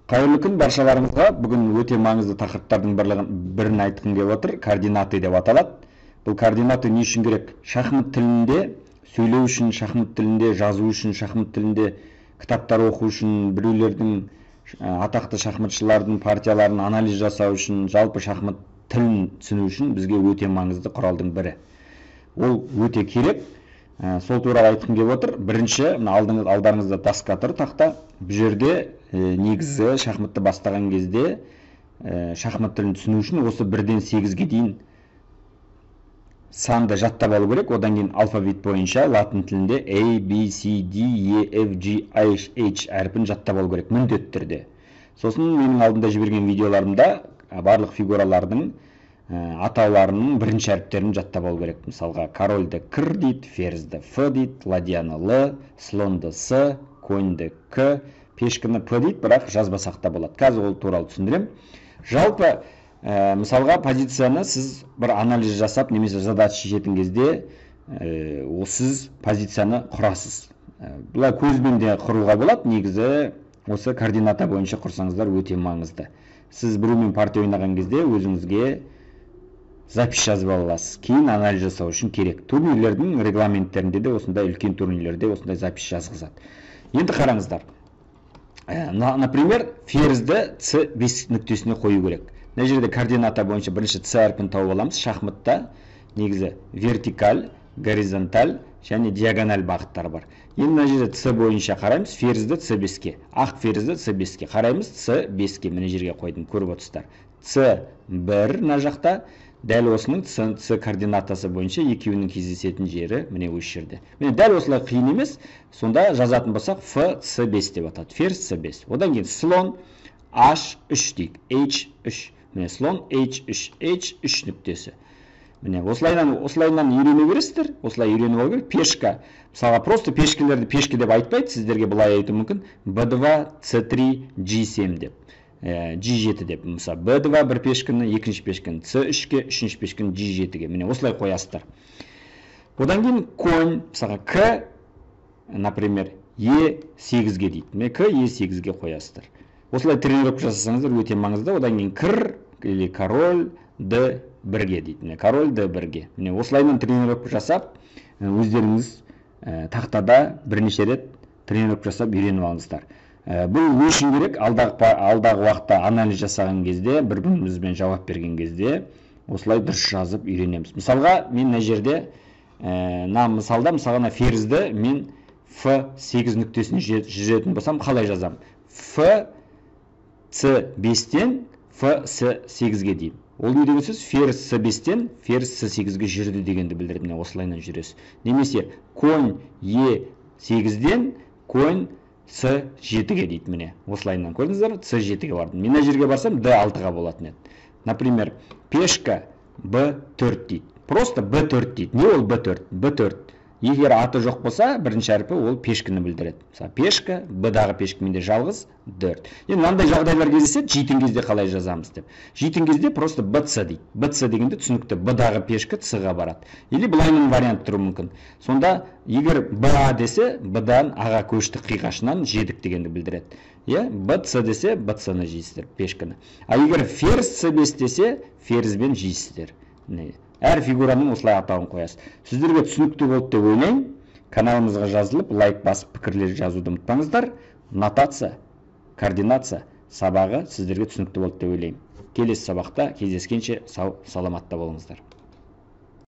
Қайырлы күн баршаларыңызға. Бүгін өте маңызды тақырыптардың бірін айтқым келіп отыр. Координаты деп аталады. Бұл координаты не үшін керек? Шахмат тілінде сөйлеу үшін, шахмат тілінде жазу үшін, шахмат тілінде кітаптар оқу үшін, біреулердің атақты шахматшылардың партияларын анализ жасау үшін, жалпы шахмат тілін түсіну үшін бізге өте маңызды құралдың бірі. Ол өте керек. Сол туралы айтқым келіп отыр. Бірінші, алдарыңызда доска тұр, тақта. Бұл жерде негізі шахматты бастаған кезде шахмат тілін түсіну үшін осы 1-ден 8-ге дейін санды жаттап алу керек. Одан кейін алфавит бойынша латын тілінде A, B, C, D, E, F, G, H әрпін жаттап алу керек міндетті түрде. Сосын менің алдында жіберген видеоларымда барлық фигуралардың атауларының бірінші әріптерін жаттап алу керек. Мысалға, корольді кір дейді, ферзді ф дейді, ладьяны л, слонды с, коньді к, пешкіні п дейді, бірақ жазбасақ та болады. Қазір ол туралы түсіндірем. Жалпы, мысалға, позицияны сіз бір анализ жасап, немесе задача шешетін кезде, сіз позицияны құрасыз. Бұлай көзбен де құруға болады, негізі осы координата бойынша құрсаңыздар өте маңызды. Сіз біреумен партия ойнаған кезде өзіңізге запись жазып аласыз. Кейін анализ жасау үшін керек. Турнирлердің регламенттерінде де осындай үлкен турнирлерде осындай запись жазғызады. Енді қараңыздар. Например, ферзді c5 нүктесіне қою керек. Мына жерде координата бойынша бірінші c әрпін тауып аламыз. Шахматта негізі вертикаль, горизонталь және диагональ бағыттар бар. Енді мына жерде c бойынша қараймыз, ферзді c5-ке, ақ ферзді c5-ке қараймыз, c5-ке мына жерге қойдым, көріп отырсыздар. c1 мына жақта, дәл осының c координатасы бойынша екеуінің кездесетін жері міне осы жерде. Міне дәл осылай қиын емес, сонда жазатын болсақ f c5 деп атады. Ферзь c5. Одан кейін слон h3 дейік. h3. Міне слон h3, h3 нүктесі. Міне осылайдан үйрене бересіздер. Осылай үйреніп алу керек. Пешка. Мысалға, просто пешкелерді пешке деп айтпайды, сіздерге былай айту мүмкін. b2, c3, g7 деп. G7 деп, мысалы, B2 бір пешкіні, екінші пешкіні, C3-ке, үшінші пешкіні G7-ге. Міне, осылай қоясыздар. Одан кейін конь, мысалға, К, например, E8-ге дейді. Міне, К, E8-ге қоясыздар. Осылай тренировка жасасаңыздар өте маңызды. Одан кейін кір, или король, D1-ге дейді. Міне, король D1-ге. Міне, осылайдан тренировка жасап, өздеріңіз тақтада бірнеше рет тренировка жасап үйреніп алыңыздар. Бұл не үшін керек? Алдағы уақытта анализ жасаған кезде, бір-бірімізбен жауап берген кезде, осылай дұрыс жазып үйренеміз. Мысалға, мен мына жерде, мысалға ферзді мен f8 нүктесіне жүретін болсам, қалай жазам? F c5-тен f c8-ге дейін. Ол не деген сөз? Ферзь c5-тен ферзь c8-ге жүрді дегенді білдіреді. Міне осылайынан жүресіз. Немесе конь e8-ден конь C7-ге дейді, міне. Осылайынан көрдіңіздер, C7-ге бардым. Мен жерге барсам, D6-ға болатын еді. Например, пешка B4 дейді. Просто B4 дейді. Не ол B4? B4. Егер аты жоқ болса, бірінші әрпі ол пешкіні білдіреді. Мысалы, пешка, B-дағы пешкіменде жалғыз 4. Енді мынандай жағдайлар кездеседі, жейтін кезде қалай жазамыз деп. Жейтін кезде просто BC дейді. BC дегенде түсінікті B-дағы пешкі C-ға барады. Или былайның вариант тұру мүмкін. Сонда, егер BA десе, B-дан аға көшті қиғашынан жедік дегенді білдіреді. BC десе, BC-ны жейсіздер, пешкіні. А егер ферзь C5 десе, ферзбен жейсіздер. Әр фигураның осылай атауын қоясыз. Сіздерге түсінікті болды деп ойлаймын. Каналымызға жазылып, лайк басып, пікірлер жазуды ұмытпаңыздар. Нотация, координация сабағы сіздерге түсінікті болды деп ойлаймын. Келесі сабақта кездескенше сау, саламатта болыңыздар.